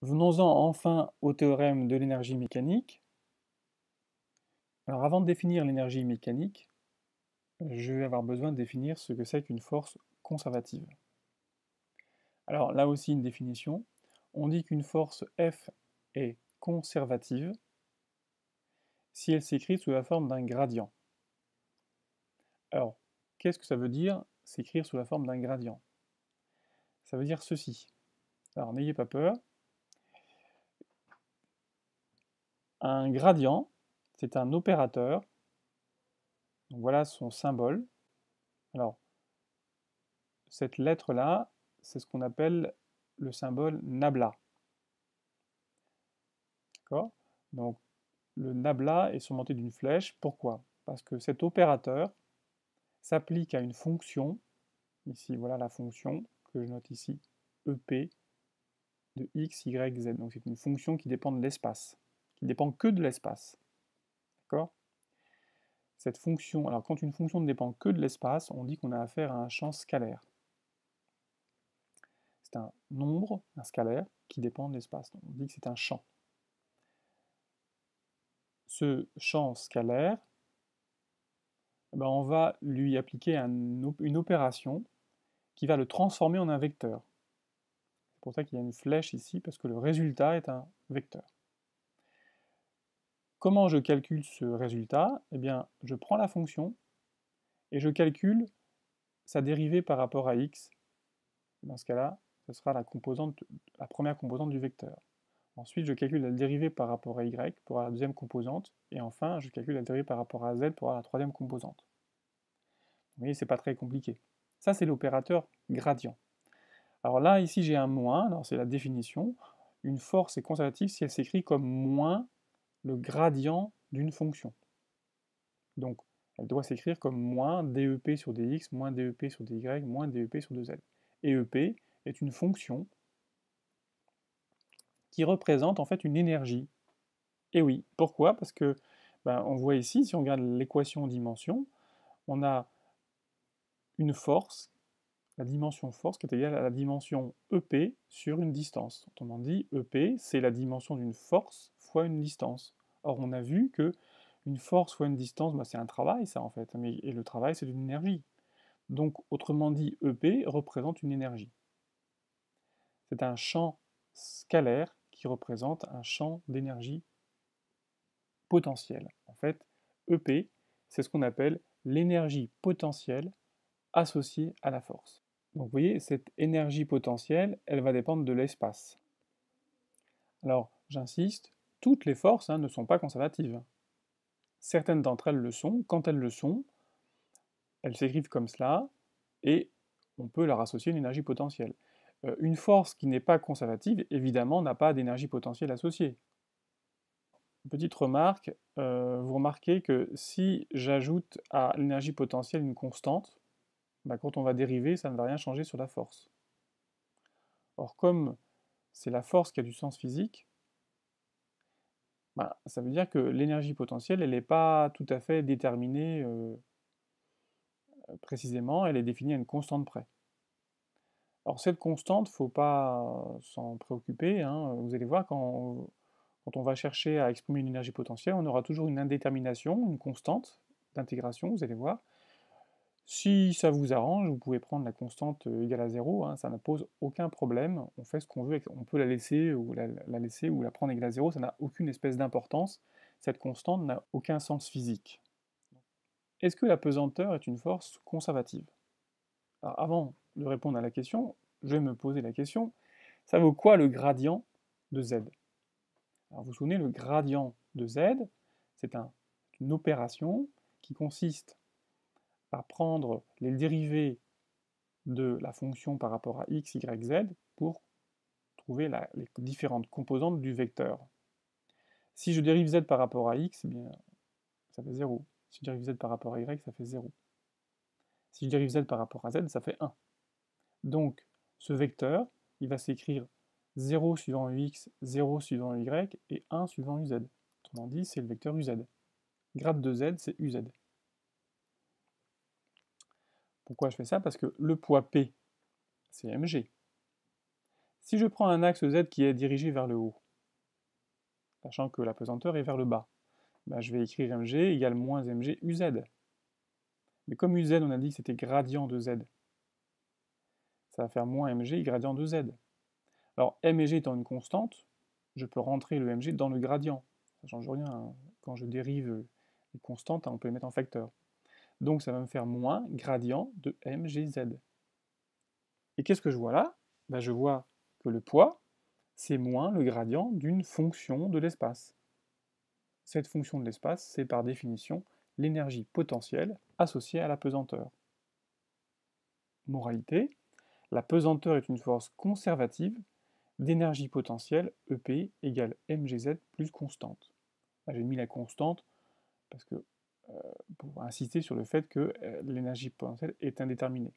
Venons-en enfin au théorème de l'énergie mécanique. Alors avant de définir l'énergie mécanique, je vais avoir besoin de définir ce que c'est qu'une force conservative. Alors là aussi une définition. On dit qu'une force F est conservative si elle s'écrit sous la forme d'un gradient. Alors, qu'est-ce que ça veut dire s'écrire sous la forme d'un gradient? Ça veut dire ceci. Alors n'ayez pas peur. Un gradient, c'est un opérateur. Donc voilà son symbole. Alors, cette lettre-là, c'est ce qu'on appelle le symbole nabla. D'accord? Donc, le nabla est surmonté d'une flèche. Pourquoi? Parce que cet opérateur s'applique à une fonction. Ici, voilà la fonction que je note ici, EP de x, y, z. Donc, c'est une fonction qui dépend de l'espace, qui dépend que de l'espace. D'accord? Cette fonction, alors quand une fonction ne dépend que de l'espace, on dit qu'on a affaire à un champ scalaire. C'est un nombre, un scalaire, qui dépend de l'espace. On dit que c'est un champ. Ce champ scalaire, ben on va lui appliquer une opération qui va le transformer en un vecteur. C'est pour ça qu'il y a une flèche ici, parce que le résultat est un vecteur. Comment je calcule ce résultat? Eh bien, je prends la fonction et je calcule sa dérivée par rapport à x. Dans ce cas-là, ce sera la première composante du vecteur. Ensuite, je calcule la dérivée par rapport à y pour la deuxième composante. Et enfin, je calcule la dérivée par rapport à z pour la troisième composante. Vous voyez, c'est pas très compliqué. Ça, c'est l'opérateur gradient. Alors là, ici, j'ai un moins, alors c'est la définition. Une force est conservative si elle s'écrit comme moins le gradient d'une fonction. Donc, elle doit s'écrire comme moins dep sur dx, moins dep sur dy, moins dep sur 2z. Et ep est une fonction qui représente en fait une énergie. Et oui, pourquoi? Parce que, on voit ici, si on regarde l'équation en dimension, on a une force, la dimension force qui est égale à la dimension EP sur une distance. Autrement dit, EP, c'est la dimension d'une force fois une distance. Or, on a vu que une force fois une distance, c'est un travail, ça, en fait. Et le travail, c'est une énergie. Donc, autrement dit, EP représente une énergie. C'est un champ scalaire qui représente un champ d'énergie potentielle. En fait, EP, c'est ce qu'on appelle l'énergie potentielle associée à la force. Donc vous voyez, cette énergie potentielle, elle va dépendre de l'espace. Alors, j'insiste, toutes les forces ne sont pas conservatives. Certaines d'entre elles le sont. Quand elles le sont, elles s'écrivent comme cela, et on peut leur associer une énergie potentielle. Une force qui n'est pas conservative, évidemment, n'a pas d'énergie potentielle associée. Petite remarque, vous remarquez que si j'ajoute à l'énergie potentielle une constante, quand on va dériver, ça ne va rien changer sur la force. Or, comme c'est la force qui a du sens physique, ça veut dire que l'énergie potentielle, elle n'est pas tout à fait déterminée précisément, elle est définie à une constante près. Alors cette constante, il ne faut pas s'en préoccuper, hein. Vous allez voir, quand on va chercher à exprimer une énergie potentielle, on aura toujours une indétermination, une constante d'intégration, vous allez voir. Si ça vous arrange, vous pouvez prendre la constante égale à 0, ça ne pose aucun problème, on fait ce qu'on veut, on peut la laisser ou la prendre égale à 0, ça n'a aucune espèce d'importance, cette constante n'a aucun sens physique. Est-ce que la pesanteur est une force conservative? Alors avant de répondre à la question, je vais me poser la question, ça vaut quoi le gradient de z? Alors vous vous souvenez, le gradient de z, c'est une opération qui consiste à prendre les dérivés de la fonction par rapport à x, y, z pour trouver les différentes composantes du vecteur. Si je dérive z par rapport à x, eh bien, ça fait 0. Si je dérive z par rapport à y, ça fait 0. Si je dérive z par rapport à z, ça fait 1. Donc, ce vecteur, il va s'écrire 0 suivant ux, 0 suivant y et 1 suivant uz. Autrement dit, c'est le vecteur uz. Grade de z, c'est uz. Pourquoi je fais ça? Parce que le poids P, c'est mg. Si je prends un axe Z qui est dirigé vers le haut, sachant que la pesanteur est vers le bas, ben, je vais écrire mg égale moins mg uz. Mais comme uz, on a dit que c'était gradient de z, ça va faire moins mg gradient de z. Alors m et g étant une constante, je peux rentrer le mg dans le gradient. Ça ne change rien, hein. Quand je dérive les constantes, on peut les mettre en facteur. Donc ça va me faire moins gradient de mgz. Et qu'est-ce que je vois là? Ben, je vois que le poids, c'est moins le gradient d'une fonction de l'espace. Cette fonction de l'espace, c'est par définition l'énergie potentielle associée à la pesanteur. Moralité, la pesanteur est une force conservative d'énergie potentielle EP égale mgz plus constante. J'ai mis la constante parce que, pour insister sur le fait que l'énergie potentielle est indéterminée.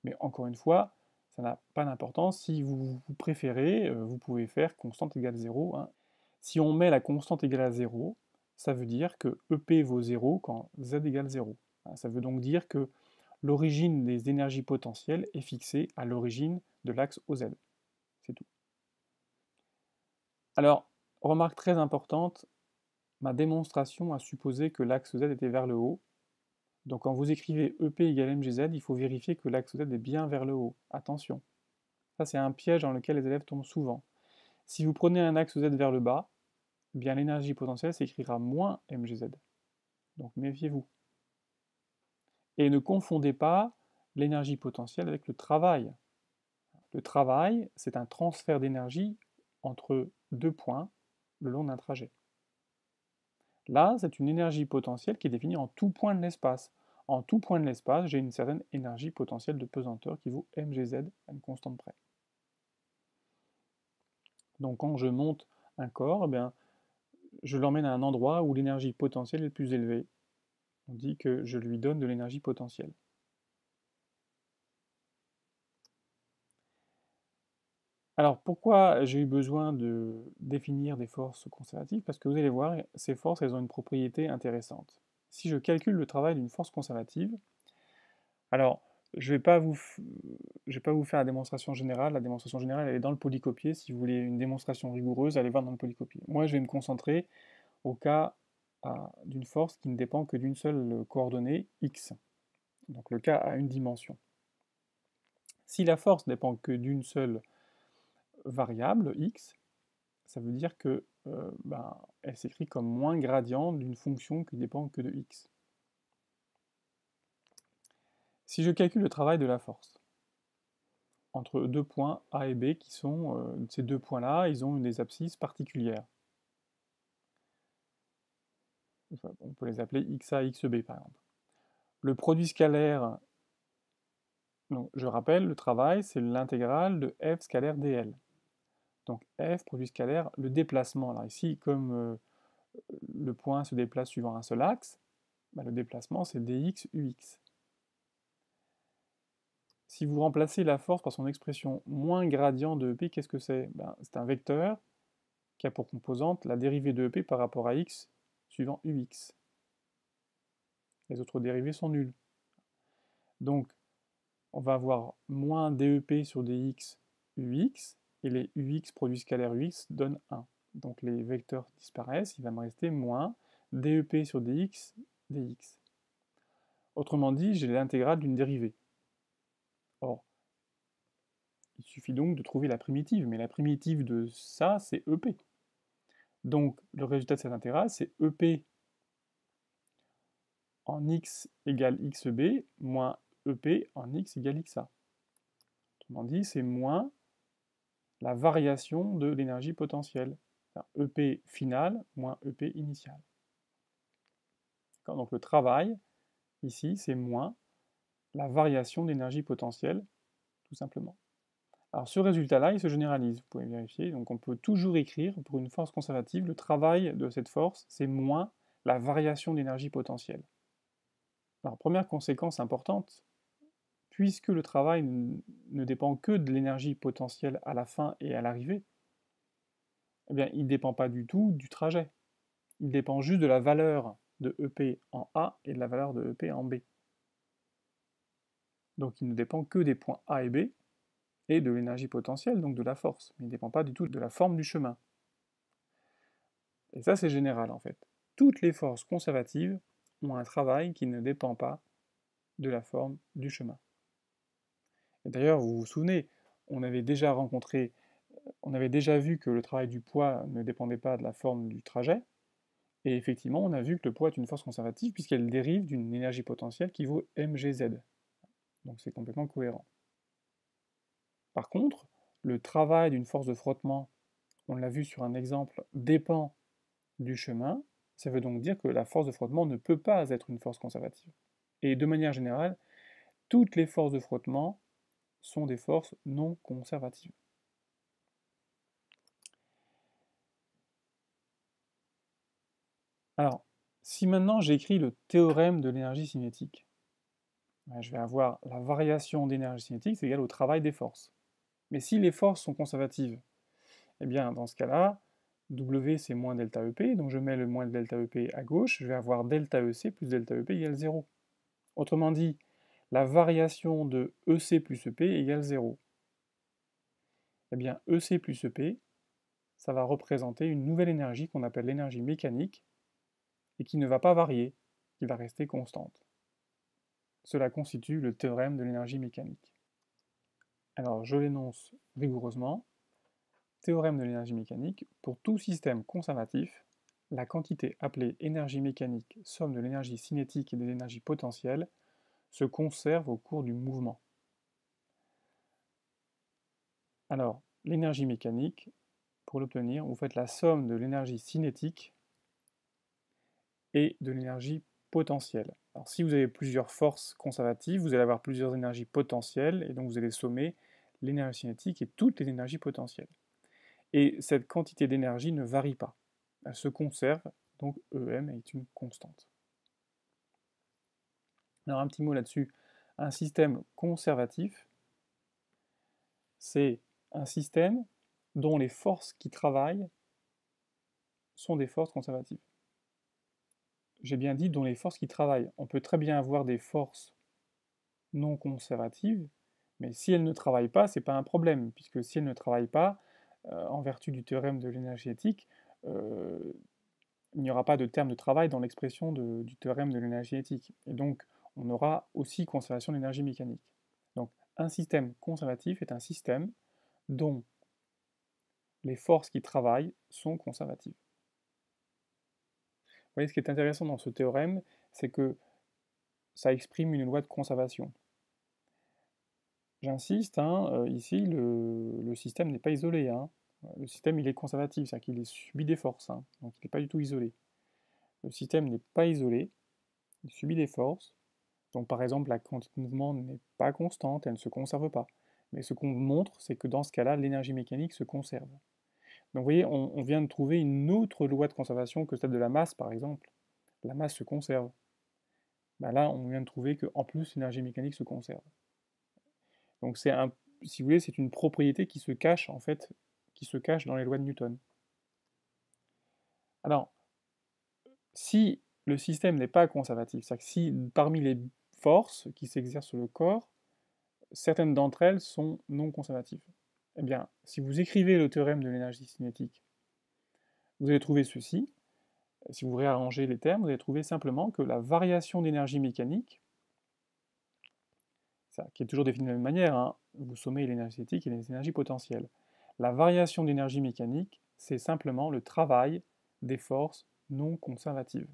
Mais encore une fois, ça n'a pas d'importance. Si vous préférez, vous pouvez faire constante égale 0. Hein. Si on met la constante égale à 0, ça veut dire que EP vaut 0 quand z égale 0. Ça veut donc dire que l'origine des énergies potentielles est fixée à l'origine de l'axe OZ. C'est tout. Alors, remarque très importante, ma démonstration a supposé que l'axe Z était vers le haut. Donc quand vous écrivez EP égale mgz, il faut vérifier que l'axe Z est bien vers le haut. Attention. Ça, c'est un piège dans lequel les élèves tombent souvent. Si vous prenez un axe Z vers le bas, eh bien l'énergie potentielle s'écrira moins mgz. Donc méfiez-vous. Et ne confondez pas l'énergie potentielle avec le travail. Le travail, c'est un transfert d'énergie entre deux points le long d'un trajet. Là, c'est une énergie potentielle qui est définie en tout point de l'espace. En tout point de l'espace, j'ai une certaine énergie potentielle de pesanteur qui vaut mgz à une constante près. Donc quand je monte un corps, eh bien, je l'emmène à un endroit où l'énergie potentielle est le plus élevée. On dit que je lui donne de l'énergie potentielle. Alors pourquoi j'ai eu besoin de définir des forces conservatives? Parce que vous allez voir, ces forces, elles ont une propriété intéressante. Si je calcule le travail d'une force conservative, alors je ne vais pas vous faire la démonstration générale. La démonstration générale, elle est dans le polycopier. Si vous voulez une démonstration rigoureuse, allez voir dans le polycopier. Moi, je vais me concentrer au cas d'une force qui ne dépend que d'une seule coordonnée, x. Donc le cas à une dimension. Si la force dépend que d'une seule variable, x, ça veut dire que elle s'écrit comme moins gradient d'une fonction qui dépend que de x. Si je calcule le travail de la force entre deux points A et B qui sont, ces deux points-là, ils ont des abscisses particulières. On peut les appeler XA, XB par exemple. Le produit scalaire, donc, je rappelle, le travail, c'est l'intégrale de f scalaire dl. Donc f, produit scalaire, le déplacement. Alors ici, comme le point se déplace suivant un seul axe, le déplacement c'est dx ux. Si vous remplacez la force par son expression moins gradient de EP, qu'est-ce que c'est? C'est un vecteur qui a pour composante la dérivée de EP par rapport à x suivant ux. Les autres dérivées sont nulles. Donc, on va avoir moins DEP sur dx ux, et les ux produit scalaire ux donnent 1. Donc les vecteurs disparaissent, il va me rester moins DEP sur dx dx. Autrement dit, j'ai l'intégrale d'une dérivée. Or, il suffit donc de trouver la primitive, mais la primitive de ça, c'est EP. Donc, le résultat de cette intégrale, c'est EP en x égale xb moins EP en x égale xa. Autrement dit, c'est moins la variation de l'énergie potentielle. EP final moins EP initial. Donc le travail, ici, c'est moins la variation d'énergie potentielle, tout simplement. Alors ce résultat-là, il se généralise, vous pouvez vérifier. Donc on peut toujours écrire, pour une force conservative, le travail de cette force, c'est moins la variation d'énergie potentielle. Alors première conséquence importante, puisque le travail ne dépend que de l'énergie potentielle à la fin et à l'arrivée, eh bien il ne dépend pas du tout du trajet. Il dépend juste de la valeur de EP en A et de la valeur de EP en B. Donc il ne dépend que des points A et B, et de l'énergie potentielle, donc de la force, mais il ne dépend pas du tout de la forme du chemin. Et ça, c'est général, en fait. Toutes les forces conservatives ont un travail qui ne dépend pas de la forme du chemin. Et d'ailleurs, vous vous souvenez, on avait déjà vu que le travail du poids ne dépendait pas de la forme du trajet, et effectivement, on a vu que le poids est une force conservative puisqu'elle dérive d'une énergie potentielle qui vaut mgz. Donc c'est complètement cohérent. Par contre, le travail d'une force de frottement, on l'a vu sur un exemple, dépend du chemin. Ça veut donc dire que la force de frottement ne peut pas être une force conservative. Et de manière générale, toutes les forces de frottement sont des forces non conservatives. Alors, si maintenant j'écris le théorème de l'énergie cinétique, je vais avoir la variation d'énergie cinétique, c'est égal au travail des forces. Mais si les forces sont conservatives, eh bien dans ce cas-là, W c'est moins delta EP, donc je mets le moins delta EP à gauche, je vais avoir delta EC plus delta EP égale 0. Autrement dit, la variation de EC plus EP égale 0. Eh bien EC plus EP, ça va représenter une nouvelle énergie qu'on appelle l'énergie mécanique, et qui ne va pas varier, qui va rester constante. Cela constitue le théorème de l'énergie mécanique. Alors je l'énonce rigoureusement. Théorème de l'énergie mécanique, pour tout système conservatif, la quantité appelée énergie mécanique, somme de l'énergie cinétique et de l'énergie potentielle, se conserve au cours du mouvement. Alors, l'énergie mécanique, pour l'obtenir, vous faites la somme de l'énergie cinétique et de l'énergie potentielle. Alors, si vous avez plusieurs forces conservatives, vous allez avoir plusieurs énergies potentielles, et donc vous allez sommer l'énergie cinétique et toutes les énergies potentielles. Et cette quantité d'énergie ne varie pas. Elle se conserve, donc EM est une constante. Alors un petit mot là-dessus. Un système conservatif, c'est un système dont les forces qui travaillent sont des forces conservatives. J'ai bien dit dont les forces qui travaillent. On peut très bien avoir des forces non conservatives, mais si elles ne travaillent pas, ce n'est pas un problème, puisque si elles ne travaillent pas, en vertu du théorème de l'énergie cinétique, il n'y aura pas de terme de travail dans l'expression du théorème de l'énergie cinétique. Et donc, on aura aussi conservation d'énergie mécanique. Donc, un système conservatif est un système dont les forces qui travaillent sont conservatives. Vous voyez, ce qui est intéressant dans ce théorème, c'est que ça exprime une loi de conservation. J'insiste, ici, le système n'est pas isolé. Le système, il est conservatif, c'est-à-dire qu'il subit des forces, donc il n'est pas du tout isolé. Le système n'est pas isolé, il subit des forces. Donc par exemple, la quantité de mouvement n'est pas constante, elle ne se conserve pas. Mais ce qu'on montre, c'est que dans ce cas-là, l'énergie mécanique se conserve. Donc vous voyez, on vient de trouver une autre loi de conservation que celle de la masse, par exemple. La masse se conserve. Ben là, on vient de trouver qu'en plus, l'énergie mécanique se conserve. Donc si vous voulez, c'est une propriété qui se cache, en fait, qui se cache dans les lois de Newton. Alors, si le système n'est pas conservatif, c'est-à-dire que si parmi les forces qui s'exercent sur le corps, certaines d'entre elles sont non conservatives. Eh bien, si vous écrivez le théorème de l'énergie cinétique, vous allez trouver ceci. Si vous réarrangez les termes, vous allez trouver simplement que la variation d'énergie mécanique, ça, qui est toujours définie de la même manière, vous sommez l'énergie cinétique et les énergies potentielles. La variation d'énergie mécanique, c'est simplement le travail des forces non conservatives.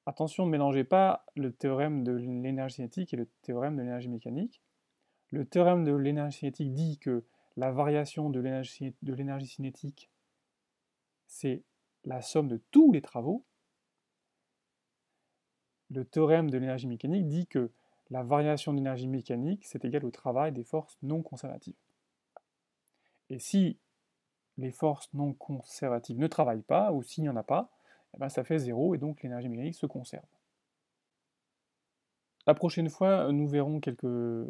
Attention, ne mélangez pas le théorème de l'énergie cinétique et le théorème de l'énergie mécanique. Le théorème de l'énergie cinétique dit que la variation de l'énergie cinétique, c'est la somme de tous les travaux. Le théorème de l'énergie mécanique dit que la variation d'énergie mécanique, c'est égal au travail des forces non conservatives. Et si les forces non conservatives ne travaillent pas, ou s'il n'y en a pas, eh ben ça fait 0, et donc l'énergie mécanique se conserve. La prochaine fois, nous verrons quelques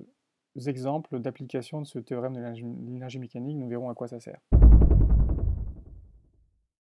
exemples d'application de ce théorème de l'énergie mécanique, nous verrons à quoi ça sert.